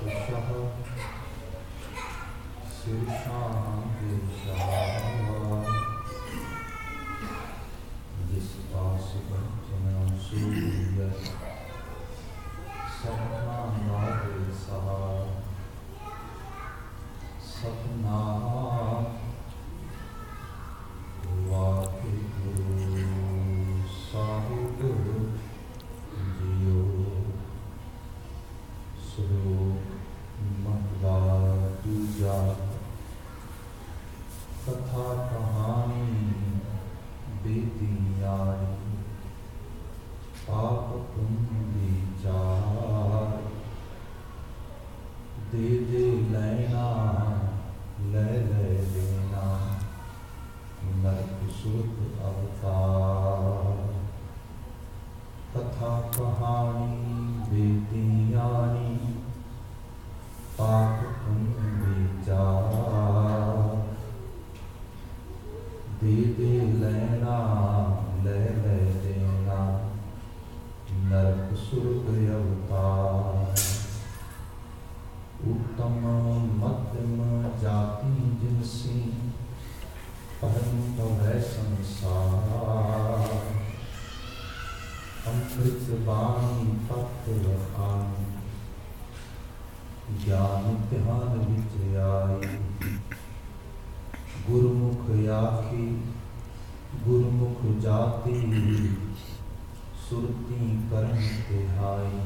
पातशाह शीर्षां देशाः जिस पास पंचम सूर्य सपना नारे सहा सपना वाहिगुरु साहिब जियो श्लोक मतवा दूजा कथा कहानी बेटी यारी पाप पुण्य विचार दे दे लेना ले ले लेना नरक सुख अवतार कथा कहानी बेटी यारी पाप पुण्य विचार दे दे लेना ले ले देना नरक सुख अवतार उत्तम मध्यम जाति जिनसी परम भय संसार अमृत वाणी पत्र खानी ज्ञान ध्यान विच आई गुरुमुख आखी गुरुमुख जाति सुरती करन तिहाई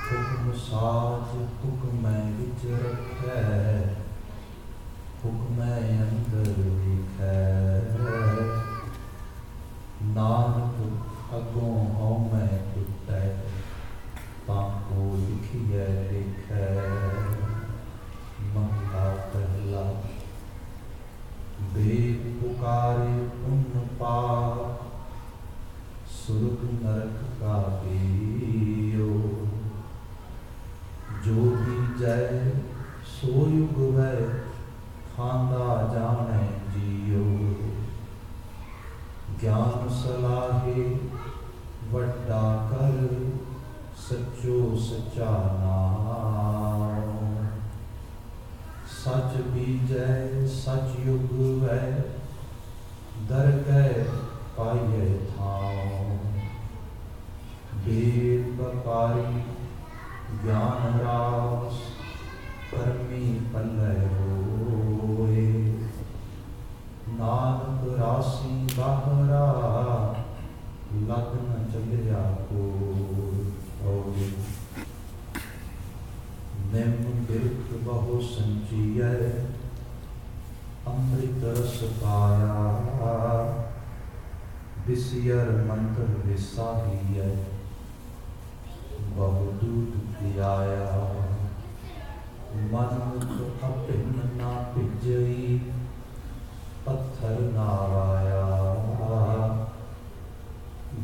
हुक्म साज हुक्म विच रखै हुक्म अंदर लिखै नानक अगों हौमै टुटै ताको लिखिए लिखै महला पहला वेद पुकारे पुण्य पाप सुरग नरक का पियो जो भी जय सो युग वै खांदा जाने जियो ज्ञान सलाहे वड्डा कर सच्चो सच्चा नाम सच बीजै सच युग वै दरगह पाइए थाओ वेद व्यापारी ज्ञान रास कर्मी पल्लै होए नानक राशि बाहरा लग्न चलिया को निम बिरख बहु संचिय अमृत रस पाया विषयर मंत्र विसाहिय बहु दूध पियाया मनुख अभिन्न ना भिजई पत्थर नाराया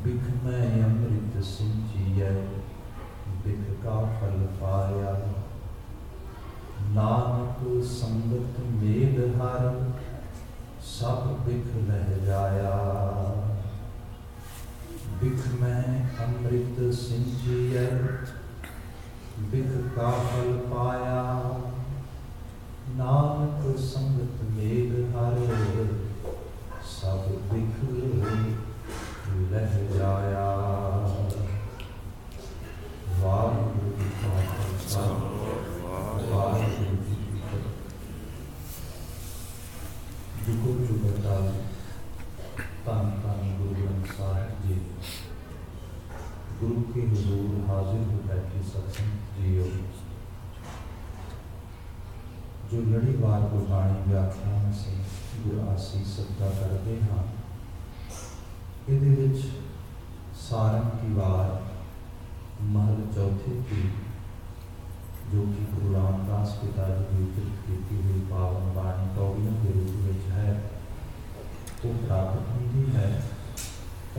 बिख में अमृत सिंचिय बिख का फल पाया नानक संगत मेल हर सब बिख लह जाया बिख में अमृत सिंचिय बिख का फल पाया नानक संगत मेल हर सब बिख लह जाया वाहिगुरु जी का खालसा वाहिगुरु जी की फतेह। जुगो जुगता धन धन गुरु ग्रंथ साहिब जी गुरु के हुजूर हाजिर हो बैठे सत्संग जियो जो लड़ीवार गुरबाणी व्याख्यान से गुरु आसीस सदका करते हाँ ये सारंग की वार महल चौथे की जो कि गुरु रामदास पिता जी विचलित की हुई पावन बाणी कौड़ियों के रूप में है तो प्राप्त हुई है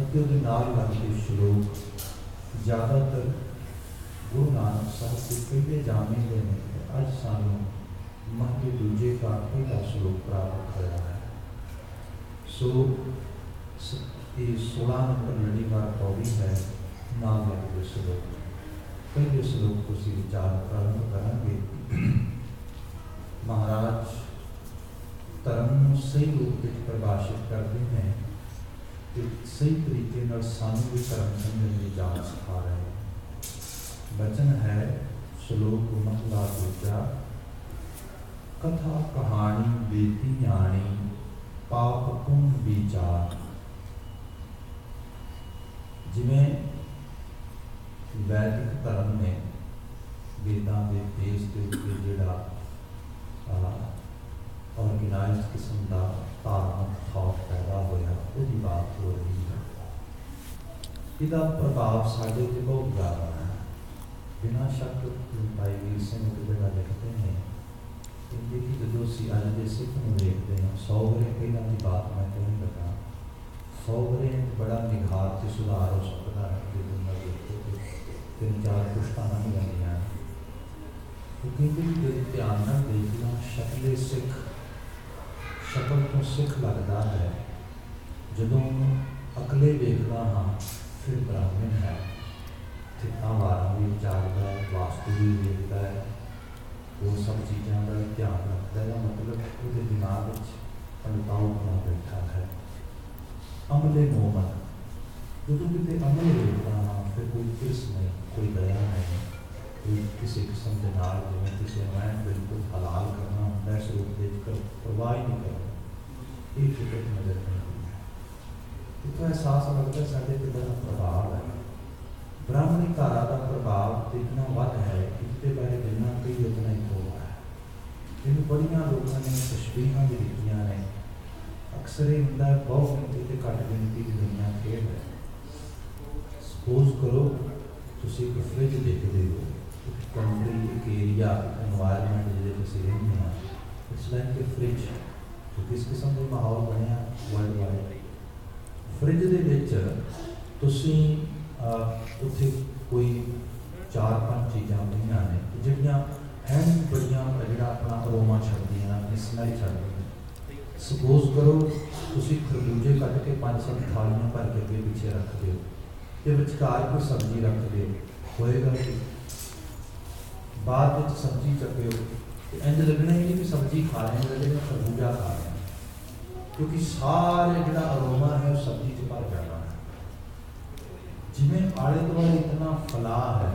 अगे नाल लगते श्लोक ज़्यादातर गुरु नानक साहब के पहले जामे गए हैं अज सानू महले दूजे का पहला श्लोक प्राप्त होया है सो ये 16 नंबर लड़ीवार पौड़ी है नाम लगते श्लोक पहले श्लोक को सी विचार सही रूप में परिभाषित करते हैं कि सही तरीके नाल सानू भी धर्म समझने की जाच सिखा रहे हैं। वचन है श्लोक महला दूजा, कथा कहानी बेती न्याणी पाप पुण्य विचार। जिमें वैदिक धर्म ने वेदां के बेस के उत्ते जिहड़ा ऑर्गेनाइज किस्म का धार्मिक थॉट पैदा होया उसकी बात हो रही है। इसका प्रभाव साढ़े ते बहुत ज़्यादा है। बिना शक भाई वीर सिंह जिहड़ा लिखते हैं कि जो असीं अज दे सिख नूं देखते हैं 100 वरे पहलां की बात मैं कहने लगा, 100 वरे बड़ा निखार से सुधार हो सकता है कि दुनिया देखो 3-4 पुश्तां लंघ जांदियां क्योंकि जो ध्यान नाल देखना शक्ले सिख शक्ल तो सिख लगता है, जदों अकले देखता हाँ फिर ब्राह्मण है। थिकां वारां भी विचारदा है, वास्तु भी देखता है, वो सब चीज़ों का ध्यान रखता है। मतलब उसके दिमाग में पंडिताओं बना बैठा है। अमले मोमन जो कितने अमल देखता हाँ फिर कोई किस नहीं, कोई दया नहीं, कोई किसी किस्म के नाल जिवें किसी मैं बिल्कुल हलाल करना होंदा है स्वरूप देखकर परवाह ही नहीं करना, ये फिक्र नजर नहीं है। तो एहसास लगता है साढ़े पे बड़ा प्रभाव है। ब्राह्मणी धारा का प्रभाव इतना वध है कि इसके बारे जिन्ना कई उतना ही थोड़ा है। इन बड़िया लोगों ने तशबीहां भी लिखियां ने। अक्सर ये होंदा है बहुत गिनती से घट गिनती की दुनिया खेल है। सपोज करो तुसीं एक फ्रिज देखते हो, एक कंट्री, एक एरिया, एक एनवायरनमेंट जिहदे तुसीं रहंदे हो, इट्स लाइक ए फ्रिज जो किस किस्म का माहौल बनया वर्ल्ड वाइड। फ्रिज दे विच तुसीं उत्थे कोई 4-5 चीज़ां पईआं ने जिहड़ियां हैं बड़ियां जिहड़ा अपना अरोमा छड्डदियां, अपनी स्मैल छड्डदियां। सपोज करो तुसीं खरबूजे कट के 5-7 थालियां भर के अगे पिछे रख दो ते विचकार कोई सब्जी रख दो, होएगा कि बाद में सब्जी चक्यो इंज लगना ही नहीं कि सब्जी खा रहे हैं, लेकिन खरबूजा खा रहे हैं, क्योंकि सारे जिहड़ा अरोमा है वो सब्जी च भर जाना है। जिमें आले दुआले इतना फलाह है,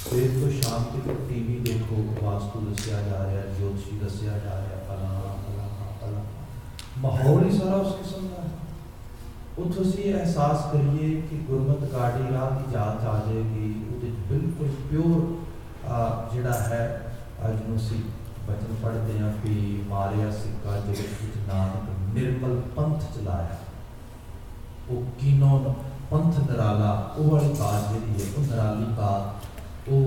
फिर तो शाम तक टीवी देखो, वास्तु दसिया जा रहा है, ज्योतिषी दसिया जा रहा है, फलाना फलाना फलाना, माहौल ही सारा उस किस्म का है। उत्थों से एहसास करिए कि गुरमत गाड़ी राह की जांच आ जाएगी, वो बिल्कुल प्योर जिहड़ा है जिन्हों असीं बचन पढ़ते हैं कि मारिया सिक्का जगत विच नानक निर्मल पंथ चलाया, वो कीनों पंथ निराला, वो वाली बात जी है, वो निराली बात, वो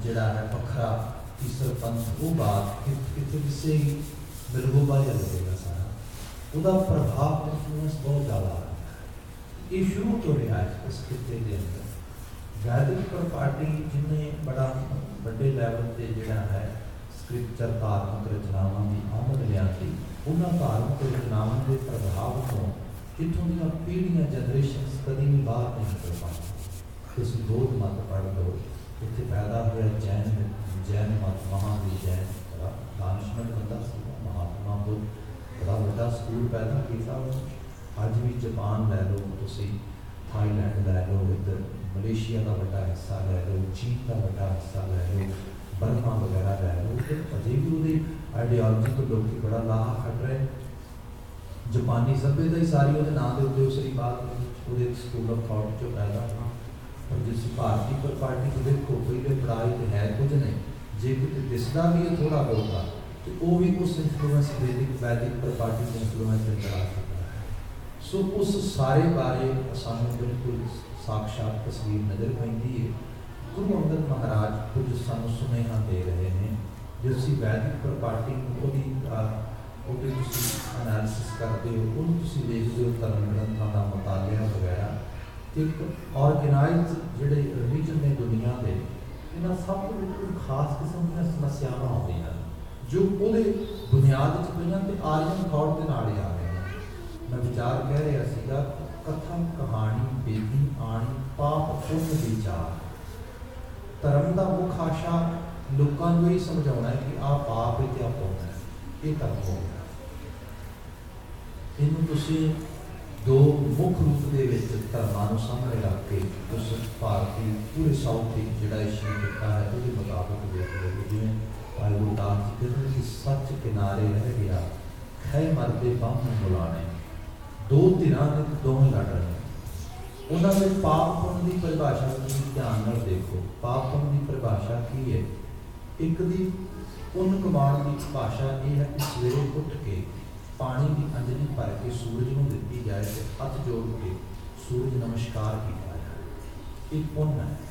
जिहड़ा है वखरा तीसर पंथ, वो बात कितने किसी बिलगोबा जा लगेगा सारा, उसका प्रभाव इन्फ्लुएंस बहुत ज़्यादा आ रहा है। ये शुरू तो रहा है इस खिते के अंदर। वैदिक पार्टी जिन्हें बड़ा बड़े लैवल पर जिहड़ा है स्क्रिप्चर धार्मिक रचनावां की आमद लियाती, उन्होंने धार्मिक रचनावां के प्रभाव को इतों दी पीढ़ियां जनरेशन कभी भी बाहर नहीं निकल पाती। तुसीं बौद्ध मत पढ़ लो, इत्थे पैदा होया जैन मत, महावीर जैन बड़ा दानिशमंद बंदा सी, महात्मा बुद्ध बड़ा बड़ा स्कूल पैदा किया। अज भी जापान लै लो, तुसीं थाईलैंड लै लो, इधर मलेशिया का बड़ा हिस्सा लै लो, चीन का बड़ा हिस्सा लै लो, बर्मा वगैरह लै लो, अजे भी वो आइडियालॉजी तो लोग बड़ा लाहा खट रहे। जापानी सभ्यता ही सारी वो नाम के उत्ते उसरी बात वो स्कूल ऑफ थॉट जो पैदा होना। और जिस भारतीय पर पार्टी को देखो पहले पढ़ाई तो है कुछ नहीं, जे कुछ दिसदा भी है थोड़ा बहुत तो वो भी उस इन्फ्लुएंस वैदिक पर पार्टी के इन्फ्लुएंस में चला सकता है। सो उस सारे बारे सानू बिल्कुल साक्षात तस्वीर नज़र पैंदी है। गुरु अंगद महाराज कुछ सानू सुनेहा दे रहे हैं, जो असीं वैदिक पर पार्टी ਉਹਦੇ ਤੁਸੀਂ एनालिसिस करते हो, ਉਹਨੂੰ ਤੁਸੀਂ ਦੇਖਦੇ ਹੋ ਧਰਮ ਗ੍ਰੰਥਾਂ ਦਾ ਮੁਤਾਲਿਆ ਵਗੈਰਾ। ਇੱਕ ऑर्गेनाइज ਜਿਹੜੇ ਰਿਲੀਜਨ ਨੇ ਦੁਨੀਆ ਦੇ, ਇਹਨਾਂ ਸਭ ਦੇ ਵਿੱਚ ਖਾਸ ਕਿਸਮ ਦੀਆਂ ਸਮੱਸਿਆਵਾਂ ਆਉਂਦੀਆਂ ਜੋ ਉਹਦੇ ਬੁਨਿਆਦ 'ਚ ਪਈਆਂ ਤੇ ਆਰੀਅਨ ਥੌਟ ਦੇ ਨਾਲ ਹੀ ਆ ਰਹੀਆਂ। ਮੈਂ ਵਿਚਾਰ ਕਹਿ ਰਿਹਾ ਸੀਗਾ, ਕਥਾ ਕਹਾਣੀ ਬੇਦੀ ਆਣੀ ਪਾਪ ਪੁੰਨ ਵਿਚਾਰ। ਧਰਮ ਦਾ ਮੁੱਖ ਆਸ਼ਾ ਲੋਕਾਂ ਨੂੰ ਇਹ ਸਮਝਾਉਣਾ ਹੈ ਕਿ ਆਹ ਪਾਪ ਹੈ ਤੇ ਆਹ ਪੁੰਨ ਹੈ, ਇਹ ਧਰਮ ਹੋ ਗਿਆ। इनू तुसीं दो मुख रूप के धर्मां सामने रख के उस भारती पूरे साउथ जोड़ा इशू किया है वो मुताबिक देख लो। जिवें भाई गुरदास जी कहते कि सच किनारे रह गया खै मरदे बाहर बुलाने, दो धिरां ने दोवें लड़ रहे। उन्होंने पाप पुण्य की परिभाषा ध्यान नाल देखो, पाप पुण्य की परिभाषा की है। एक दी पुण्य कमाण की भाषा यह है कि सवेरे उठ के पानी की अंजलि भर के सूरज को दी जाए तो हथ जोड़ के सूरज नमस्कार किया जाए, एक पुण्य है।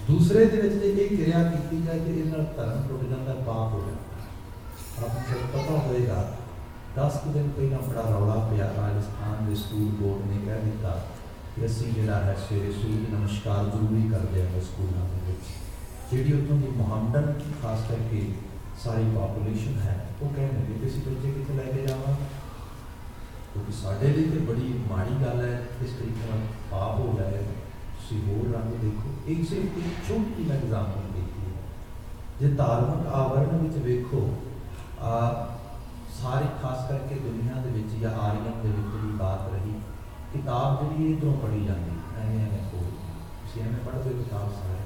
दूसरे ये क्रिया की जाए तो इस धर्म टुट जाता, पाप हो जाता। आपको फिर पता होगा 10 दिन पहला बड़ा रौला पिया, राजस्थान के स्कूल बोर्ड ने कह दिता कि असी जोड़ा है सवेरे सूरज नमस्कार जरूरी करते हैं स्कूलों के। जी उतों की मुहम्मदन खास करके सारी पॉपूलेशन है वो कहने लगे कि असीं बच्चे कितने लैके जावा, क्योंकि साढ़े लिए तो बड़ी माड़ी गल है इस तरीके पाप हो जाए। तुसीं होर रंग देखो, एक सिर्फ एक छोटी मैं एग्जाम्पल देखी है। जो धार्मिक आवरण में वेखो सारी खास करके दुनिया के विच या आर्यन के विच जी बात रही, किताब जी इधरों पढ़ी जाती एवें कोई तुसीं एवें पढ़ते किताब सारे,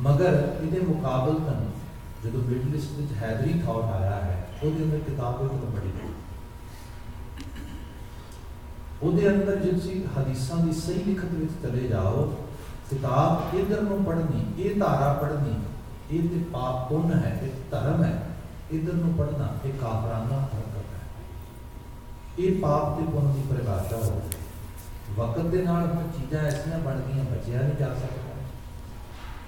मगर ये मुकाबलतन जो मिडल ईस्ट हैदरी थॉट आया है वो अंदर किताब तो बड़ी वो अंदर जिस हदीसा की सही लिखत में चले जाओ, किताब इधर को पढ़नी, ये धारा पढ़नी, ये तो पाप पुण्य है, ये धर्म है। इधर को पढ़ना ये काफराना हरकत है, ये पाप के पुण्य की परिभाषा हो गई। वक्त के नाल हुण चीज़ां ऐसियां बन गई बचिया नहीं जा सकता।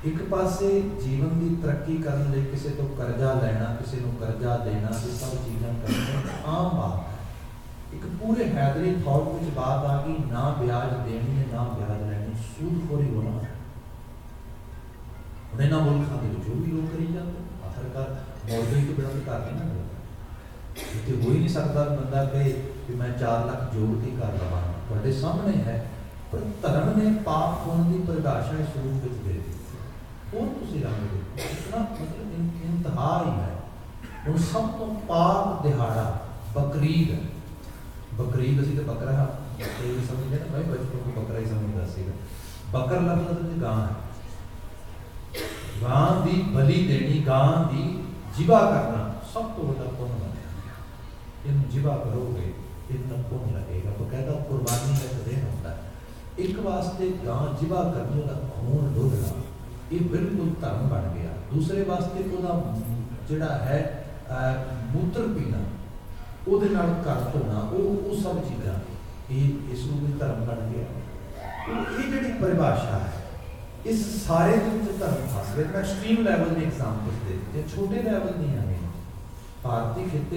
एक पासे जीवन की तरक्की करने लिए किसी तो कर्जा लेना, किसी को कर्जा देना, ये सब चीज़ां करना आम बात है। एक पूरे हैदरी थॉट में बात आ गई, ना ब्याज देनी है ना ब्याज लेनी, सूदखोरी होना है। उन्हें ना मुल्कों के जो भी लोग करी जाते आखिरकार मौलवी तो बिना घर नहीं ना होता। तो हो ही नहीं सकता बंदा कहे कि मैं 4 लाख जोड़ के कर लवा, बड़े सामने है। पर धर्म ने पाप पुण्य की परिभाषा इस रूप में दे दी और तुसीं रंग देखो इतना मतलब इंतहा ही है। हुण सब तो पाक दिहाड़ा बकरीद है। बकरीद असीं तो बकरा बकरीद समझते ना भाई, बचपन को बकरा ही समझदा सीगा। बकर लफ्ज़ गां है, गां दी बलि देनी, गां दी जिबा करना सब तो बड़ा पुण्य है। इन जिबा करोगे इतना पुण्य लगेगा। बकायदा कुर्बानी का दिन होता है। एक वास्ते गां जिबा करनी, उसका खून डोलना ये बिल्कुल धर्म बन गया। दूसरे वास्ते जोड़ा है मूत्र पीना, वो घर धोना, वो सब चीज़ा ये इस रूप धर्म बन गया। ये जी परिभाषा है इस सारे धर्म फस गए। मैं एक्सट्रीम लैवल की एग्जाम्पल दे, छोटे लैवल नहीं आने। भारतीय खिते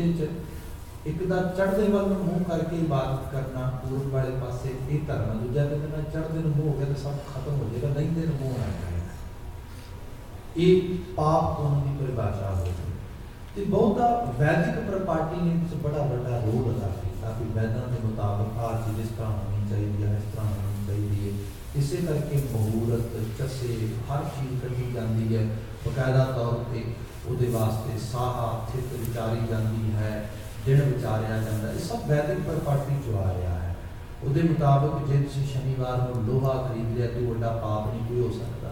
एक चढ़ते वाल मूँह करके इबादत करना, पूर्व वाले पासे ये धर्म, दूजा कहते चढ़ते मुँह हो गया तो सब खत्म हो जाएगा, नहीं तो मुँह आ जाएगा। ये पाप पुण्य की परिभाषा हो गई। तो बहुता वैदिक प्रपार्टी ने इस बड़ा बड़ा रोल अदा किया कि वैदों के मुताबिक हर चीज़ इस तरह होनी चाहिए, इस तरह होनी चाहिए। इसे करके मुहूर्त चस्से हर चीज़ कटी जाती है, बकायदा तौर पर वो वास्ते साहा थित विचारी जाती है, दिन विचारिया जाता है। ये सब वैदिक प्रपार्टी चो आ रहा है। वो मुताबिक जे तुसीं शनिवार को लोहा खरीद लिया तो वड्डा पाप नहीं कोई हो सकता,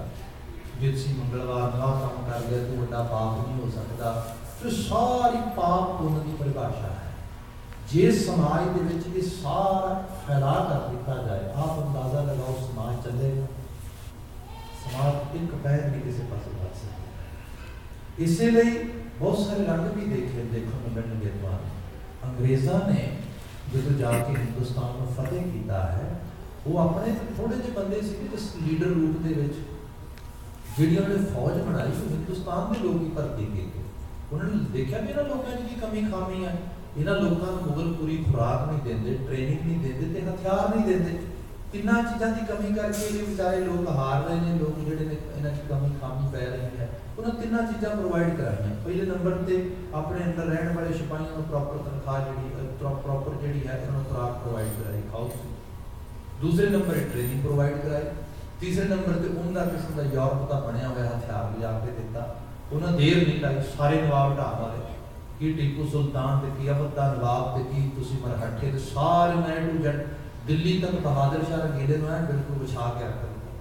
जे तुसीं मंगलवार नवा काम कर लिया तो वड्डा पाप नहीं हो सकता। तो सारी पाप पुण्य की परिभाषा है। जे समाज के विच ये सारा फैला कर दिता जाए, आप अंदाजा लगाओ समाज चलेगा, समाज एक पैर भी किसी पास बढ़ सकता। इसलिए बहुत सारे रंग भी देखने में मिलने बाद अंग्रेज़ों ने जो जाके हिंदुस्तान में फतेह किया है, वो अपने थोड़े जे बंदे से लीडर रूप के जी उन्होंने फौज बनाई, वो हिंदुस्तान के लोग ही भर्ती किए। उन्होंने देखा भी इन्होंने लोगों की कमी खामी है, इन्होंने लोगों को मुगल पूरी खुराक नहीं देंगे, ट्रेनिंग नहीं देंगे, तो हथियार नहीं देंगे। तिना चीज़ों की कमी करके ये बेचारे लोग हार रहे हैं, लोग जोड़े ने इन्हों की कमी खामी पै रही है। उन्होंने तिना चीज़ा प्रोवाइड कराई। पहले नंबर पर अपने अंदर रहने वाले सिपाहियों को प्रॉपर तनख्वाह जी प्रॉपर जी है इन्होंने खुराक प्रोवाइड कराई, खाओ। दूसरे नंबर पर ट्रेनिंग प्रोवाइड कराई। तीसरे नंबर पर उनका किस्म का यूरोप का बनया हुआ हथियार लिया के दिता। उन्हें देर नहीं लाई, सारे नवाब ढा वाले कि टीपू सुल्तान ते की अवध दा नवाब ते की तुसी मरहट्ठे ते सारे मैं टू जेड दिल्ली तक बहादुर शाह रंगीले नूं बिल्कुल विछा के रख दिता।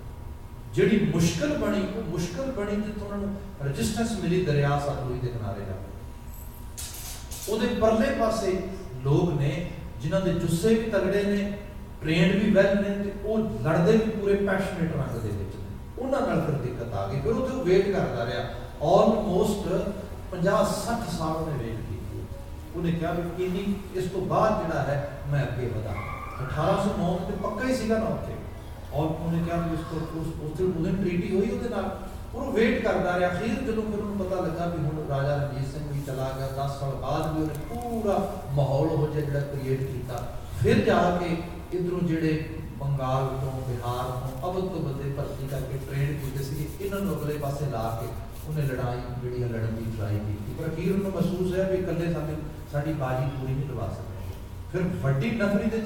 जिहड़ी मुश्किल बनी वो मुश्किल बनी जित्थों उन्होंने रजिस्टेंस मिली दरिया सतलुज के किनारे जा उहदे परले पासे लोग ने जिन्हां दे जुस्से भी तगड़े ने ट्रेंड भी वैल ने ते वो लड़दे भी पूरे पैशनेट रंग दे विच ने उन्हां नाल फिर दिक्कत आ गई। फिर उत्थे वेट करता रहा ऑलमोस्ट 50-60 साल में वेट की। उन्हें कहा भी इन्नी इस तो बाद जिहड़ा है मैं अगे वधा 1809 ते पक्का ही सीगा ना उत्थे और उन्हें कहा भी उसको उस दिन ट्रीटी हुई उहदे नाल वो वेट करता रहा। अखीर जो फिर उन्हें पता लगा भी हुण राजा रणजीत सिंह भी चला गया 10 साल बाद भी उन्हें पूरा माहौल हो जिहड़ा क्रिएट किया। फिर जाके इधरों जिहड़े बंगाल तो बिहार तो अवध तो बंदे भर्ती करके ट्रेन किए इन्होंने अगले पासे ला के उन्हें लड़ाई जी लड़न की ट्राई की पर अखीर उन्होंने महसूस है भी कल्ले साडी बाजी पूरी नहीं लगा सकते। फिर वड्डी नफरी दे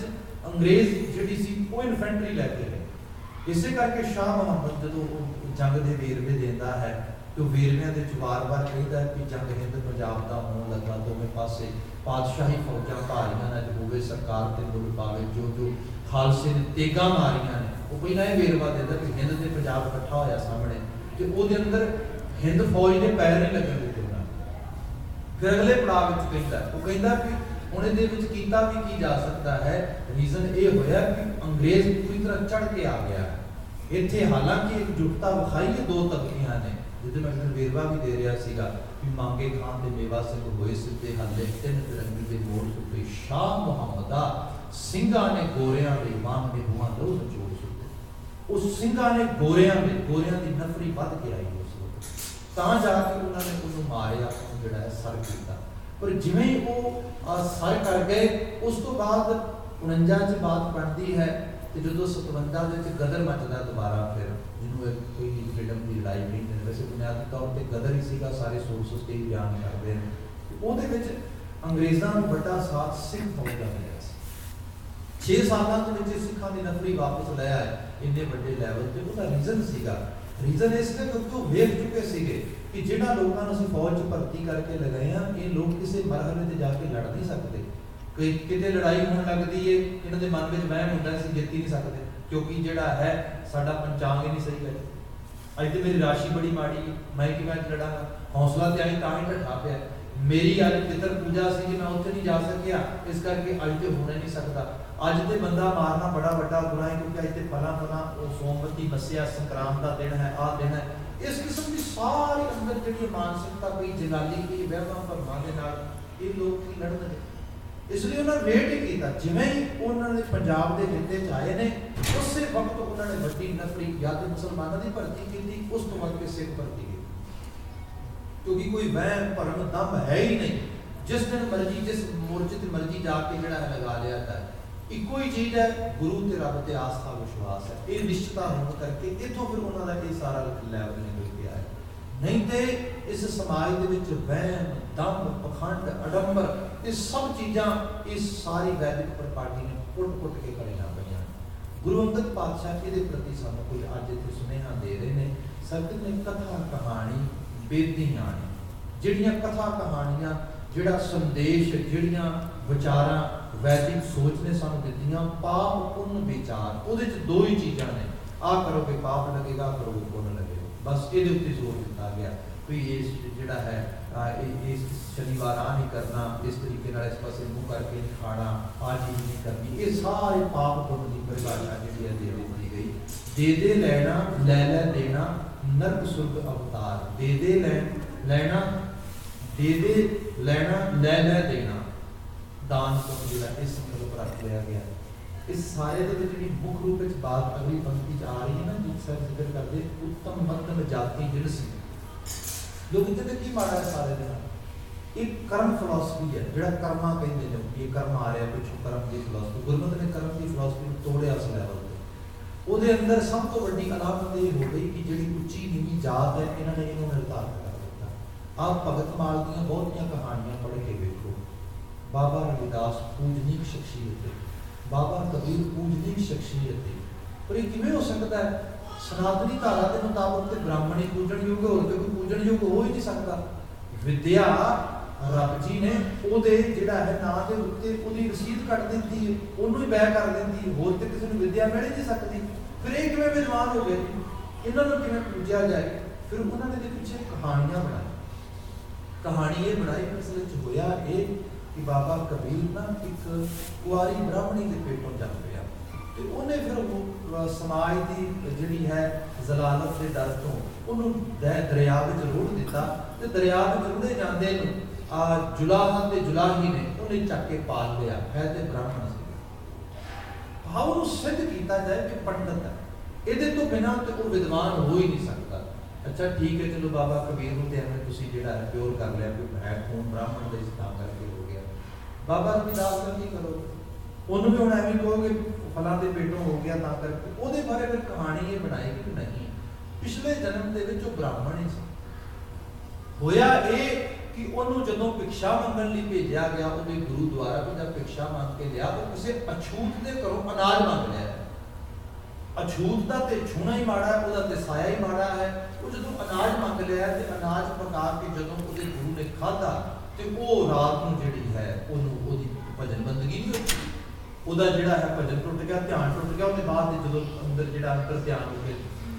अंग्रेज जिहड़ी सी वो इन्फेंट्री लैके गए। इसे करके शाह मुहम्मद जो जंग के वेरवे देता है तो वेरविਆਂ ਦੇ ਵਾਰ-ਵਾਰ कहता है कि जंग हिंद पंजाब का होने लगा दोवें पासे पातशाही फौजा भारियां ने होवे सरकार ते मुल पावे जो खालसे ने तेगा मारियां ने वो पहला ये वेरवा देता कि हिंद ते पंजाब इकट्ठा होया सामने ते ओदे अंदर हिंद फौज ने पैर नहीं लगन दिते उन्होंने। फिर अगले पड़ाव विच कहता वो कहता कि हुण इहदे विच कीता भी की जा सकता है। रीजन ये होया कि अंग्रेज पूरी तरह चढ़ के आ गया इत्थे। हालांकि एक जुटता विखाई है दो तबकियां ने जिहदे मैं वेरवा भी दे रहा सीगा कि मांगे खान ते मेवा सिंह होए सिद्धे हल्ले तिन तिरंगे दे मोड़ सुटे शाह मुहम्मदा ਸਿੰਘਾਂ ने गोरियां दे मान ने हुआ लो नचोड़ सुटे। उस ਸਿੰਘਾਂ ने गोरियां दी नफरी वध के आई उस वक्त तां जाके उन्होंने उन्होंने मारिया जिहड़ा है सर कीता। पर जिवें ही वो सर कर गए उस तो बाद 49 च बात बनती है तो जो 57 के गदर मचदा दोबारा फिर जिन्होंने कोई फ्रीडम की लड़ाई नहीं है वैसे बुनियादी तौर पर गदर ही सीगा सारे सोर्सेस के ही बयान करते हैं। वो अंग्रेज़ों को बड़ा साथ सिख फौज का मिला 6 सालों के सिखा की नफरी वापस लाया है इन्ने बड़े लैवल पर। उसका रीजन सीगा रीजन इसलिए क्योंकि वो वेख चुके थे कि जिन्होंने लोगों को असं फौज भर्ती करके लगाए हैं ये लोग किसी मरहले से जाके लड़ नहीं सकते। कोई कितने लड़ाई होने लगती है इन्होंने मन में वहम होता है जीत ही नहीं सकते क्योंकि जोड़ा है साडा पंचांग ही नहीं सही है। अज तो मेरी राशि बड़ी माड़ी मैं कि लड़ांगा हौसला तो आई तां ही ढठा पे मेरी अज पितर पूजा सी मैं उत्थे नहीं जा सकिया इस करके अज तो होने नहीं सकता। अज तो बंदा मारना बड़ा बड़ा गुनाह है क्योंकि अज तो फला फला सोमवती मस्या संक्रांत का दिन है आ दिन है इस किस्म की सारी अंदर जी मानसिकता कोई जलाली कोई वहमां भरमां दे नाल ये लोग की लड़न। इसलिए उन्होंने वेट ही किया जिमें ही उन्होंने पंजाब के हिते च आए ने उस वक्त उन्होंने वड्डी नफरी या तो मुसलमानों की भर्ती की उस तो बाद के सिख भर्ती की क्योंकि कोई वहम भरम दम है ही नहीं। जिस दिन मर्जी जिस मोर्चे की मर्जी जाके जरा लगा लिया था एको ही चीज़ है गुरु ते रब ते आस्था विश्वास है ये निश्चिता होने करके इतों फिर उन्होंने ये सारा लैवल निकल के आया। नहीं तो इस समाज के वहम दम पखंड अडंबर ये सब चीज़ा इस सारी वैदिक प्रपार्टी ने पुट पुट के करना पईयां। गुरु अंगद पातशाह के प्रति सानू कोई अज इत्थे सुनेहा दे रहे हैं संगत ने कथा कहानी बेदियां जिहड़ियां कथा कहानियां जिहड़ा संदेश जिहड़ियां विचारां वैदिक सोच ने सानू दित्तियां पाप पुण्य विचार उहदे च दो ही चीज़ां ने आ करोगे पाप लगेगा करोगे पुण्य लगेगा बस ये उत्ते जोर दिता गया कोई इस जिहड़ा है इस शनिवार आ नहीं करना इस तरीके इस पासे मुँह करके नहीं खाना आ चीज़ नहीं करनी ये सारे पाप पुण्य की परिभाषा जी दे दी गई। दे लैना लै लै देना नरक सुर्ग अवतार दे लैना दे लैना लै लै देना दान पुण्य जो इस संकल्प रख लिया गया। इस सारे जी मुख्य रूप में बात अगली पंक्ति आ रही है ना जिस सर जिक्र करते उत्तम मध्यम जाति जिनस लोग कहते की माड़ा है सारे दिन एक कर्म फिलोसफी है जो कर्मा कहते हैं ये कर्म आ रहा है पिछू कर्म की फिलोसफी गुरमत ने कर्म की फिलोसफी तोड़िया उस लैवल पर ਉਹਦੇ अंदर सब तो बड़ी अलामत ये हो गई कि जी उच्ची नीवी जात है इन्होंने इन्हों निर्धारित कर दिता। आप भगत माल दी बहुत कहानियां पढ़ के देखो बाबा रविदास पूजनीक शख्सियत है बाबा कबीर पूजनीक शख्सियत है पर ये किमें हो सकता है सनातनी धारा के मुताबिक तो ब्राह्मण ही पूजन योग होर कोई पूजन योग हो ही नहीं सकता। विद्या ਰੱਬ ਜੀ ਨੇ ਉਹਦੇ ਜਿਹੜਾ ਹੈ ਨਾਂ ਦੇ ਉੱਤੇ ਉਹਦੀ ਰਸੀਦ ਕੱਟ ਦਿੱਤੀ ਹੈ, ਉਹਨੂੰ ਹੀ ਬੈਕ ਕਰ ਦਿੰਦੀ ਹੈ, ਹੋਰ ਤੇ ਕਿਸੇ ਨੂੰ ਵਿਦਿਆ ਮਿਲ ਨਹੀਂ ਸਕਦੀ। ਫਿਰ ਇਹ ਕਿਵੇਂ ਵਿਦਵਾਨ ਹੋ ਗਏ, ਇਹਨਾਂ ਨੂੰ ਕਿਵੇਂ ਪੂਜਿਆ ਜਾਏ? ਫਿਰ ਉਹਨਾਂ ਨੇ ਦੇ ਪਿੱਛੇ ਕਹਾਣੀਆਂ ਬਣਾਈ। ਕਹਾਣੀ ਇਹ ਬਣਾਈ, ਅਸਲ ਵਿੱਚ ਹੋਇਆ ਇਹ ਕਿ ਬਾਬਾ ਕਬੀਰ ਨਾ ਇੱਕ ਕੁਆਰੀ ਬ੍ਰਾਹਮਣੀ ਦੇ ਪੇਟੋਂ ਜੰਮ ਪਿਆ, ਤੇ ਉਹਨੇ ਫਿਰ ਉਹ ਸਮਾਜ ਦੀ ਜਿਹੜੀ ਹੈ ਜ਼ਲਾਲਤ ਦੇ ਡਰ ਤੋਂ ਉਹਨੂੰ ਦਰਿਆ ਵਿੱਚ ਰੋੜ ਦਿੱਤਾ, ਤੇ ਦਰਿਆ ਵਿੱਚ ਰੁੜੇ ਜਾਂਦੇ ਨੂੰ ਜੁਲਾਹਾ ਤੇ ਜੁਲਾਹੀ ਨੇ ਉਹਨੇ ਚੱਕ ਕੇ ਪਾਲ ਲਿਆ। ਹੈ ਤੇ ਬ੍ਰਾਹਮਣ ਸੀ। ਭਾਵ ਨੂੰ ਸਿੱਧ ਕੀਤਾ ਜਾਏ ਕਿ ਪੰਡਤ ਹੈ, ਇਹਦੇ ਤੋਂ ਬਿਨਾਂ ਤੇ ਉਹ ਵਿਦਵਾਨ ਹੋ ਹੀ ਨਹੀਂ ਸਕਦਾ। ਅੱਛਾ ਠੀਕ ਹੈ, ਚਲੋ ਬਾਬਾ ਕਬੀਰ ਨੂੰ ਤੇ ਐਵੇਂ ਤੁਸੀਂ ਜਿਹੜਾ ਹੈ ਪਿਓਰ ਕਰ ਲਿਆ ਕਿ ਹੈ ਖੂਨ ਬ੍ਰਾਹਮਣ ਦੇ ਸਿੱਧਾਂ ਕਰਕੇ ਹੋ ਗਿਆ। ਬਾਬਾ ਰਵਿਦਾਸ ਦਾ ਕੀ ਕਰੋਗੇ? ਉਹਨੂੰ ਵੀ ਹੁਣ ਐਵੇਂ ਕਹੋਗੇ ਫਲਾਂ ਦੇ ਪੇਟੋਂ ਹੋ ਗਿਆ ਤਾਂ ਕਰਕੇ। ਉਹਦੇ ਬਾਰੇ ਫਿਰ ਕਹਾਣੀ ਇਹ ਬਣਾਏਗੀ ਕਿ ਨਹੀਂ, ਪਿਛਲੇ ਜਨਮ ਦੇ ਵਿੱਚ ਉਹ ਬ੍ਰਾਹਮਣ ਹੀ ਸੀ। ਹੋਇਆ ਇਹ ਕਿ ਉਹਨੂੰ ਜਦੋਂ ਭਿਕਸ਼ਾ ਮੰਗਣ ਲਈ ਭੇਜਿਆ ਗਿਆ ਉਹਦੇ ਗੁਰੂ ਦੁਆਰਾ, ਕਿ ਜਦ ਭਿਕਸ਼ਾ ਮੰਗ ਕੇ ਲਿਆ ਉਹ ਕਿਸੇ ਅਛੂਤ ਦੇ ਘਰੋਂ ਅਨਾਜ ਮੰਗ ਲਿਆ। ਅਛੂਤ ਦਾ ਤੇ ਛੂਣਾ ਹੀ ਮਾੜਾ ਹੈ, ਉਹਦਾ ਤੇ ਸਾਇਆ ਹੀ ਮਾੜਾ ਹੈ। ਉਹ ਜਦੋਂ ਅਨਾਜ ਮੰਗ ਲਿਆ ਤੇ ਅਨਾਜ ਪਕਾ ਕੇ ਜਦੋਂ ਉਹਦੇ ਗੁਰੂ ਨੇ ਖਾਧਾ ਤੇ ਉਹ ਰਾਤ ਨੂੰ ਜਿਹੜੀ ਹੈ ਉਹਨੂੰ ਉਹਦੀ ਭਜਨ ਬੰਦਗੀ ਨਹੀਂ ਹੋਈ, ਉਹਦਾ ਜਿਹੜਾ ਹੈ ਭਜਨ ਟੁੱਟ ਗਿਆ, ਧਿਆਨ ਟੁੱਟ ਗਿਆ। ਉਹਦੇ ਬਾਅਦ ਜਦੋਂ ਅੰਦਰ ਜਿਹੜਾ ਅੰਦਰ ਧਿਆਨ ਹੋ ਕੇ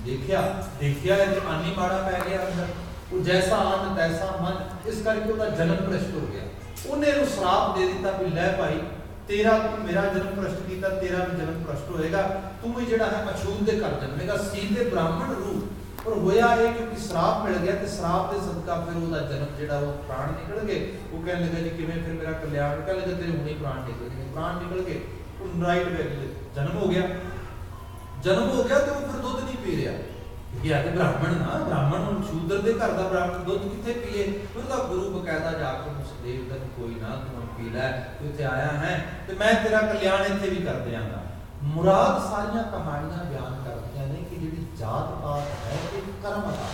ਦੇਖਿਆ ਤੇ ਆਨੀ ਮਾੜਾ ਪੈ ਗਿਆ ਅੰਦਰ। ਉਹ ਜੈਸਾ ਅੰਨ ਤੈਸਾ ਮਨ, ਇਸ ਕਰਕੇ ਉਹਦਾ ਜਨਮ ਭ੍ਰਿਸ਼ਟ ਹੋ ਗਿਆ। ਉਹਨੇ ਇਹਨੂੰ ਸ਼ਰਾਪ ਦੇ ਦਿੱਤਾ ਵੀ ਲੈ ਭਾਈ ਤੇਰਾ, ਤੂੰ ਮੇਰਾ ਜਨਮ ਭ੍ਰਿਸ਼ਟ ਕੀਤਾ, ਤੇਰਾ ਵੀ ਜਨਮ ਭ੍ਰਿਸ਼ਟ ਹੋਏਗਾ, ਤੂੰ ਵੀ ਜਿਹੜਾ ਹੈ ਅਛੂਤ ਦੇ ਘਰ ਜਨਮੇਗਾ, ਸੀਧੇ ਬ੍ਰਾਹਮਣ ਰੂਪ। ਪਰ ਹੋਇਆ ਇਹ ਕਿਉਂਕਿ ਸ਼ਰਾਪ ਮਿਲ ਗਿਆ ਤੇ ਸ਼ਰਾਪ ਦੇ ਸਦਕਾ ਫਿਰ ਉਹਦਾ ਜਨਮ ਜਿਹੜਾ ਉਹ ਪ੍ਰਾਣ ਨਿਕਲ ਗਏ। ਉਹ ਕਹਿਣ ਲੱਗਾ ਜੀ ਕਿਵੇਂ ਫਿਰ ਮੇਰਾ ਕਲਿਆਣ? ਕਹਿਣ ਲੱਗਾ ਤੇਰੇ ਹੁਣੇ ਪ੍ਰਾਣ ਨਿਕਲ ਗਏ। ਪ੍ਰਾਣ ਨਿਕਲ ਗਏ, ਉਹ ਰਾਈਟ ਵੇ ਜਨਮ ਹੋ ਗਿਆ। ਜਨਮ ਹੋ ਗਿਆ ਤੇ ਉਹ ਫਿਰ ਦੁੱਧ ਨਹੀਂ ਪੀ ਰਿਹਾ, ਕਿ ਆ ਤੇ ਬ੍ਰਾਹਮਣ ਨਾ, ਬ੍ਰਾਹਮਣ ਨੂੰ ਸ਼ੂਦਰ ਦੇ ਘਰ ਦਾ ਬ੍ਰਾਹਮਣ ਦੁੱਧ ਕਿੱਥੇ ਪੀਏ? ਉਹਦਾ ਗੁਰੂ ਬਕਾਇਦਾ ਜਾ ਕੇ ਉਸ ਦੇਵ ਦਾ ਕੋਈ ਨਾ ਤੂੰ ਪੀ ਲੈ, ਤੂੰ ਇੱਥੇ ਆਇਆ ਹੈ ਤੇ ਮੈਂ ਤੇਰਾ ਕਲਿਆਣ ਇੱਥੇ ਵੀ ਕਰ ਦਿਆਂਗਾ। ਮੁਰਾਦ ਸਾਰੀਆਂ ਕਹਾਣੀਆਂ ਬਿਆਨ ਕਰਦੀਆਂ ਨੇ ਕਿ ਜਿਹੜੀ ਜਾਤ ਪਾਤ ਹੈ ਇਹ ਕਰਮ ਦਾ,